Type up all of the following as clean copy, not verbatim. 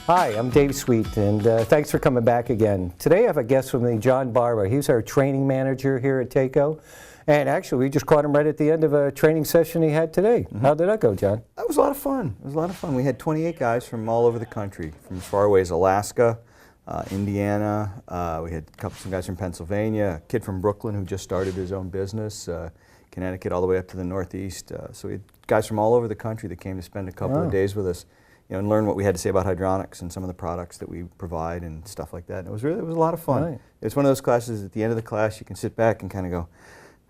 Hi, I'm Dave Sweet, and thanks for coming back again. Today I have a guest with me, John Barba. He's our training manager here at TACO. And actually, we just caught him right at the end of a training session he had today. How did that go, John? That was a lot of fun. It was a lot of fun. We had 28 guys from all over the country, from as far away as Alaska, Indiana. We had some guys from Pennsylvania, a kid from Brooklyn who just started his own business, Connecticut all the way up to the Northeast. So we had guys from all over the country that came to spend a couple of days with us, and learn what we had to say about hydronics and some of the products that we provide and stuff like that. And it was a lot of fun. Right. It's one of those classes at the end of the class you can sit back and kind of go,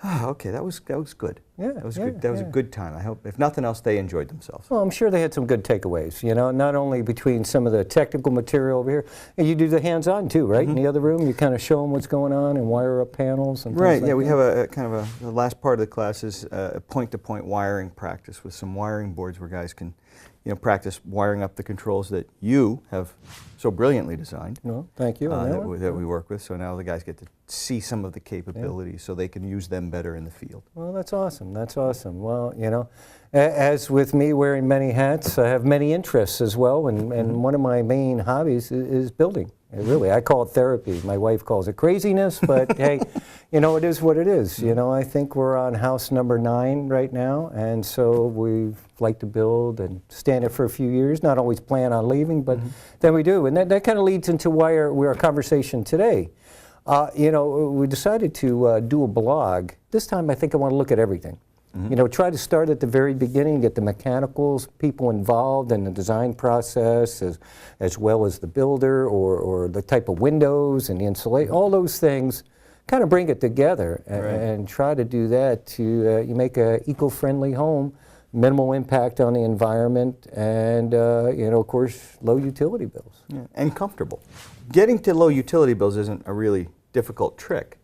oh, okay, that was good. Yeah, that was good. That was a good time. I hope, if nothing else, they enjoyed themselves. Well, I'm sure they had some good takeaways. Not only between some of the technical material over here, and you do the hands-on too, right? In the other room, you kind of show them what's going on and wire up panels and things like that. Yeah, we have a kind of the last part of the class is a point-to-point wiring practice with some wiring boards where guys can, practice wiring up the controls that you have so brilliantly designed. Well, thank you. That we work with. So now the guys get to see some of the capabilities so they can use them better in the field. Well, that's awesome. That's awesome. Well, as with me wearing many hats, I have many interests as well, and one of my main hobbies is building. Really, I call it therapy. My wife calls it craziness, but hey, it is what it is. I think we're on house number 9 right now, and so we like to build and stay in it for a few years, not always plan on leaving, but then we do. And that kind of leads into why our conversation today. We decided to do a blog. This time I think I want to look at everything. Try to start at the very beginning, get the mechanicals, people involved in the design process, as well as the builder or the type of windows and the insulation, all those things, kind of bring it together and try to do that to you make an eco-friendly home, minimal impact on the environment, and of course, low utility bills. Yeah, and comfortable. Getting to low utility bills isn't a really difficult trick.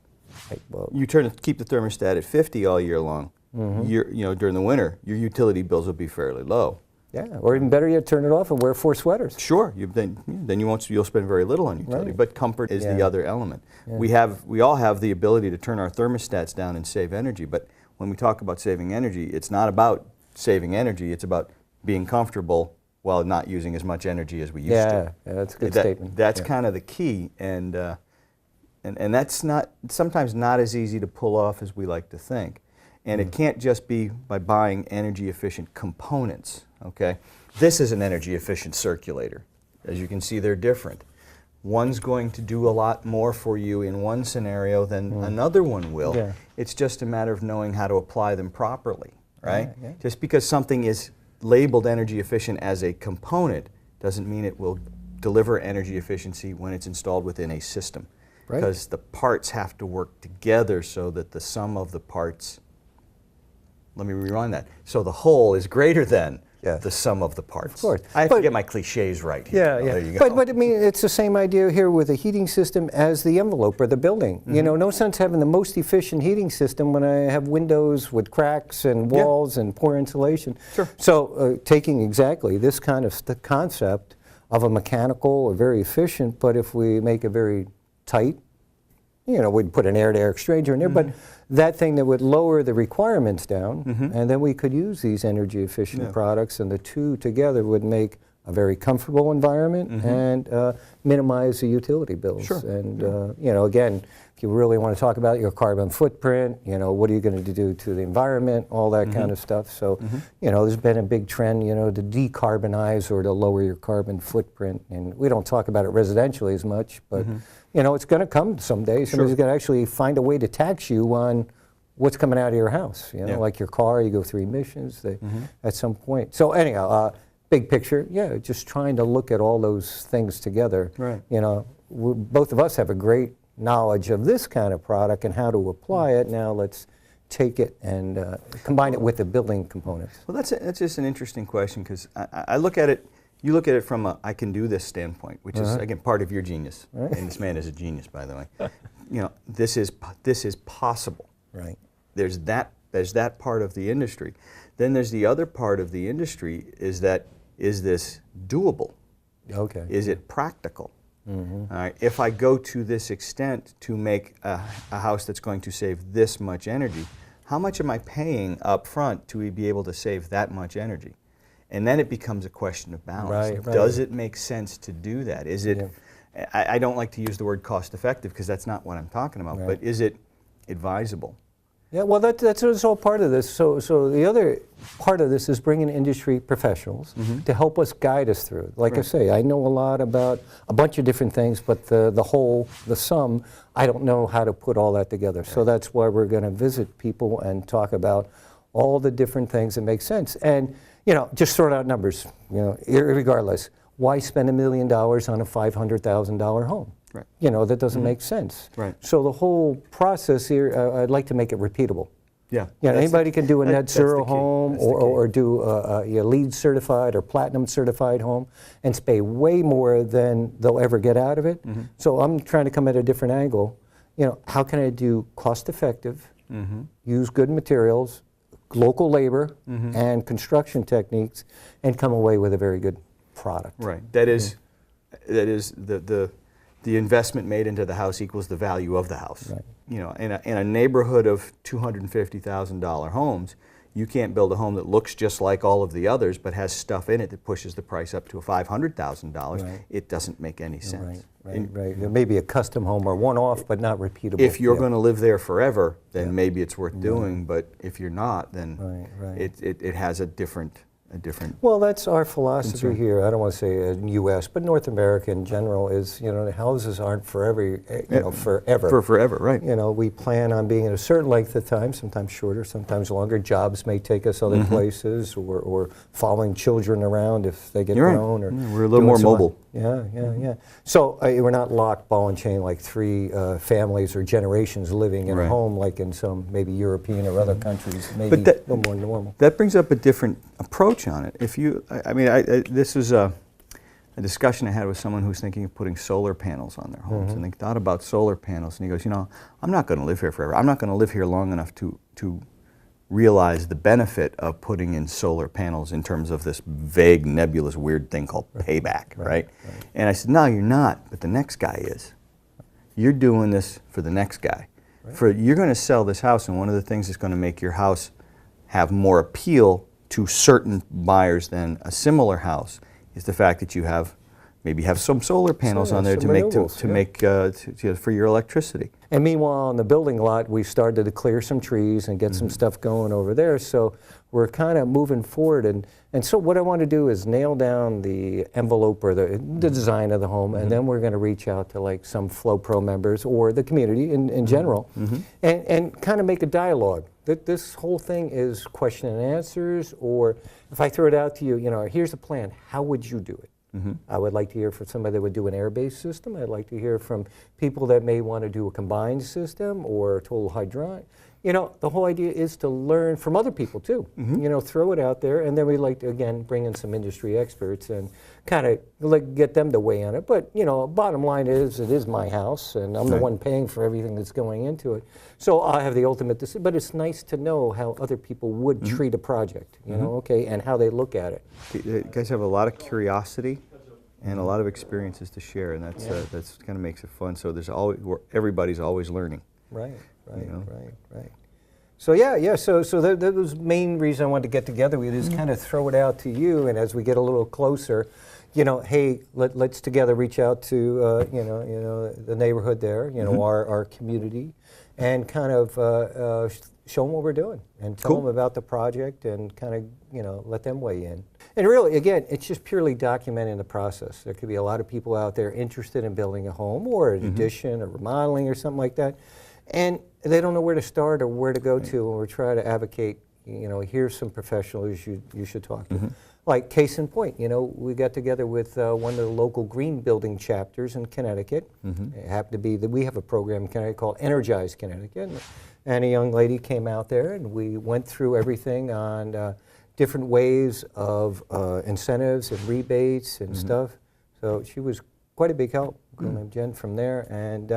Right, well, you keep the thermostat at 50 all year long. During the winter, your utility bills will be fairly low. Yeah, or even better yet, turn it off and wear 4 sweaters. Sure, then you'll spend very little on utility. Right. But comfort is the other element. Yeah. We all have the ability to turn our thermostats down and save energy. But when we talk about saving energy, it's not about saving energy. It's about being comfortable while not using as much energy as we used to. Yeah, that's a good statement. That's kind of the key, and that's sometimes not as easy to pull off as we like to think. And it can't just be by buying energy-efficient components, okay? This is an energy-efficient circulator. As you can see, they're different. One's going to do a lot more for you in one scenario than another one will. Yeah. It's just a matter of knowing how to apply them properly, right? Yeah. Just because something is labeled energy-efficient as a component doesn't mean it will deliver energy efficiency when it's installed within a system. Right. Because the parts have to work together so that the sum of the parts, let me rewind that. So the whole is greater than the sum of the parts. Of course. I have to get my cliches right here. Yeah. There you go. But I mean, it's the same idea here with a heating system as the envelope or the building. No sense having the most efficient heating system when I have windows with cracks and walls and poor insulation. Sure. So taking exactly this kind of concept of a mechanical or very efficient, but if we make it very tight, we'd put an air-to-air exchanger in there, but that thing that would lower the requirements down, and then we could use these energy-efficient products, and the two together would make a very comfortable environment and minimize the utility bills. Sure. And again, if you really want to talk about your carbon footprint, what are you going to do to the environment, all that kind of stuff. So, there's been a big trend, to decarbonize or to lower your carbon footprint. And we don't talk about it residentially as much, but it's going to come someday. Somebody's going to actually find a way to tax you on what's coming out of your house. Like your ar, you go through emissions at some point. So anyhow, big picture, just trying to look at all those things together. Right. Both of us have a great knowledge of this kind of product and how to apply it. Now let's take it and combine it with the building components. Well, that's just an interesting question, because I look at it, you look at it from a I can do this standpoint, which is, again, part of your genius. Right. And this man is a genius, by the way. This is possible. Right. There's that part of the industry. Then there's the other part of the industry, is this doable? Okay. Is it practical? All right. If I go to this extent to make a house that's going to save this much energy, how much am I paying up front to be able to save that much energy? And then it becomes a question of balance. Right, right. Does it make sense to do that? Is it, I don't like to use the word cost effective because that's not what I'm talking about, but is it advisable? Yeah, well, that's all part of this. So the other part of this is bringing industry professionals to help us guide us through. Like I say, I know a lot about a bunch of different things, but the whole, the sum, I don't know how to put all that together. So that's why we're going to visit people and talk about all the different things that make sense. And, you know, just sort out numbers, you know, regardless. Why spend $1 million on a $500,000 home? Right. You know, that doesn't make sense. Right. So the whole process here, I'd like to make it repeatable. Yeah. You know, anybody can do a net that's zero the key. home That's the key. or do a LEED certified or platinum certified home and pay way more than they'll ever get out of it. So I'm trying to come at a different angle. You know, how can I do cost effective, use good materials, local labor, and construction techniques, and come away with a very good product. Right. That is the investment made into the house equals the value of the house. Right. You know, in a neighborhood of $250,000 homes, you can't build a home that looks just like all of the others but has stuff in it that pushes the price up to $500,000. Right. It doesn't make any sense. Right. There may be a custom home or one-off, but not repeatable. If you're going to live there forever, then maybe it's worth doing. But if you're not, then it has a different. Well, that's our philosophy here. I don't want to say in U.S., but North America in general is, you know, the houses aren't forever, you know, forever. For forever, right. You know, we plan on being at a certain length of time, sometimes shorter, sometimes longer. Jobs may take us other places, or following children around if they get grown. Or we're a little more mobile. Yeah. So we're not locked ball and chain like 3 families or generations living in a home like in some maybe European or other countries, maybe a little more normal. That brings up a different approach on it. If you, this was a discussion I had with someone who's thinking of putting solar panels on their homes, and they thought about solar panels, and he goes, you know, I'm not going to live here forever. I'm not going to live here long enough to realize the benefit of putting in solar panels in terms of this vague, nebulous, weird thing called payback, right? And I said, no, you're not, but the next guy is. You're doing this for the next guy. You're going to sell this house, and one of the things that's going to make your house have more appeal to certain buyers than a similar house is the fact that you maybe have some solar panels on there to make for your electricity. And meanwhile, on the building lot, we started to clear some trees and get some stuff going over there. So we're kind of moving forward. And so what I want to do is nail down the envelope or the design of the home, and then we're going to reach out to like some FloPro members or the community in general, and kind of make a dialogue. This whole thing is question and answers, or if I throw it out to you, you know, here's a plan, how would you do it? I would like to hear from somebody that would do an air-based system. I'd like to hear from people that may want to do a combined system or a total hydraulic. You know, the whole idea is to learn from other people too. You know, throw it out there, and then we like to, again, bring in some industry experts and kind of get them to weigh on it. But, you know, bottom line is, it is my house, and I'm the one paying for everything that's going into it. So I have the ultimate decision, but it's nice to know how other people would treat a project, you know, okay, and how they look at it. You guys have a lot of curiosity and a lot of experiences to share, and that's kind of makes it fun. So there's everybody's always learning. Right. So so that was the main reason I wanted to get together with you, is kind of throw it out to you, and as we get a little closer, you know, hey, let's together reach out to you know the neighborhood there, you know, our community, and kind of show them what we're doing and tell them about the project, and kind of, you know, let them weigh in. And really, again, it's just purely documenting the process. There could be a lot of people out there interested in building a home or an addition or remodeling or something like that, and they don't know where to start or where to go to, and we're trying to advocate, you know, here's some professionals you should talk to. Like case in point, you know, we got together with one of the local green building chapters in Connecticut. It happened to be that we have a program in Connecticut called Energize Connecticut, and a young lady came out there, and we went through everything on different ways of incentives and rebates and stuff. So she was quite a big help, Jen, from there, and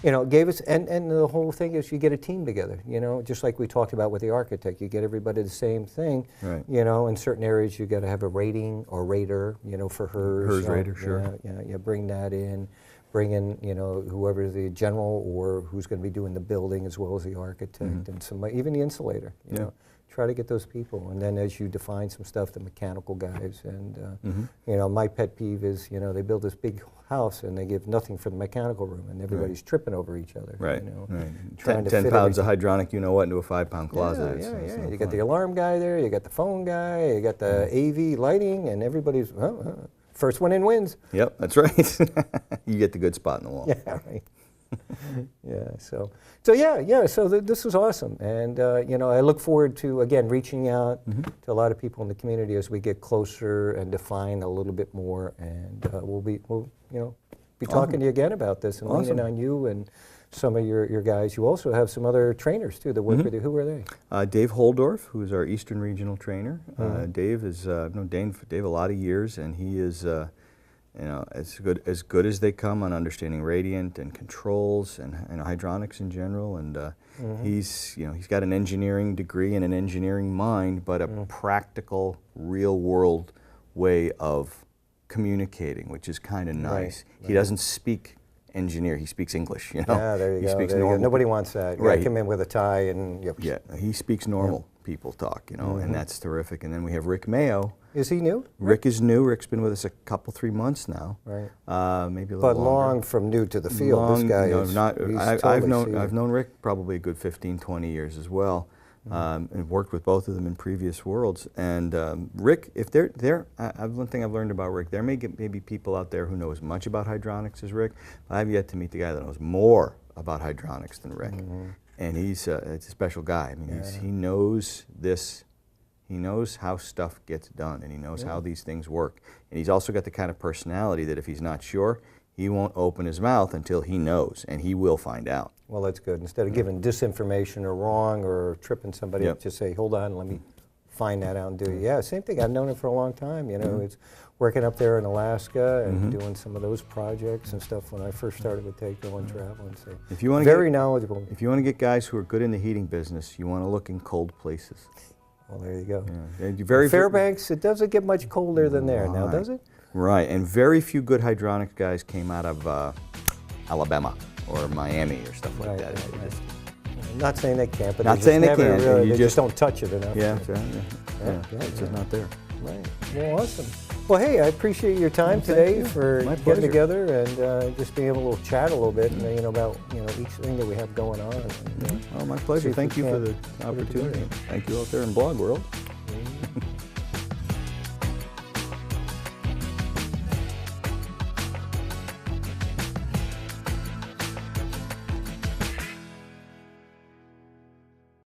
you know, gave us, and the whole thing is you get a team together, you know, just like we talked about with the architect. You get everybody the same thing, you know. In certain areas you got to have a rating or rater, you know, for hers rater, sure. Bring that in, bring in, you know, whoever the general or who's going to be doing the building, as well as the architect and somebody, even the insulator, you know. try to get those people. And then as you define some stuff, the mechanical guys. And, you know, my pet peeve is, you know, they build this big house and they give nothing for the mechanical room and everybody's tripping over each other. Right, You know, right. trying to 10 fit pounds everything. of hydronic, you know what, into a 5-pound closet. Yeah, It's yeah. no You got fun. the alarm guy there, you got the phone guy, you got the AV lighting, and everybody's, first one in wins. Yep, that's right. You get the good spot in the wall. Yeah, right. Yeah, so this is awesome. And, you know, I look forward to, again, reaching out to a lot of people in the community as we get closer and define a little bit more. And we'll you know, be talking to you again about this and leaning on you and some of your guys. You also have some other trainers, too, that work with you. Who are they? Dave Holdorf, who's our Eastern Regional Trainer. Dave is, I've known Dave a lot of years, and he is, you know, as good as they come on understanding radiant and controls and hydronics in general. And he's, you know, he's got an engineering degree and an engineering mind, but a practical, real-world way of communicating, which is kind of nice. He doesn't speak engineer, he speaks English, you know. Yeah, there you he go. Speaks There you go. normal. Nobody wants that. You gotta come in with a tie and Yeah, he speaks normal people talk, you know, and that's terrific. And then we have Rick Mayo. Is he new? Rick is new. Rick's been with us a couple, 3 months now. Right. Maybe a little But longer. long from new to the field. Long, This guy you know, is not. he's I've totally known seasoned. Rick probably a good 15, 20 years as well, and worked with both of them in previous worlds. And Rick, if one thing I've learned about Rick, there may be people out there who know as much about hydronics as Rick, but I've yet to meet the guy that knows more about hydronics than Rick. And he's it's a special guy. I mean, he knows this. He knows how stuff gets done, and he knows how these things work. And he's also got the kind of personality that if he's not sure, he won't open his mouth until he knows, and he will find out. Well, that's good. Instead of giving disinformation or wrong or tripping somebody up, just say, hold on, let me find that out and do it. Yeah, same thing. I've known him for a long time. You know, it's working up there in Alaska and doing some of those projects and stuff when I first started with Takeo and traveling. So If you want very knowledgeable. If you want to get guys who are good in the heating business, you want to look in cold places. Well, there you go. Yeah. Fairbanks, it doesn't get much colder than there now, does it? Right, and very few good hydronics guys came out of Alabama or Miami or stuff like that. I'm not saying they can't, but Not they saying just they never can't, really, you they just- just don't touch it enough. Yeah, Yeah, it's just not there. Right. Well, awesome. Well, hey, I appreciate your time Well, thank today you. for My getting pleasure. together and just being able to chat a little bit, and, you know, about each thing that we have going on. And, Oh, my pleasure. see if Thank we you for can't the put it opportunity. together. Thank you out there in blog world.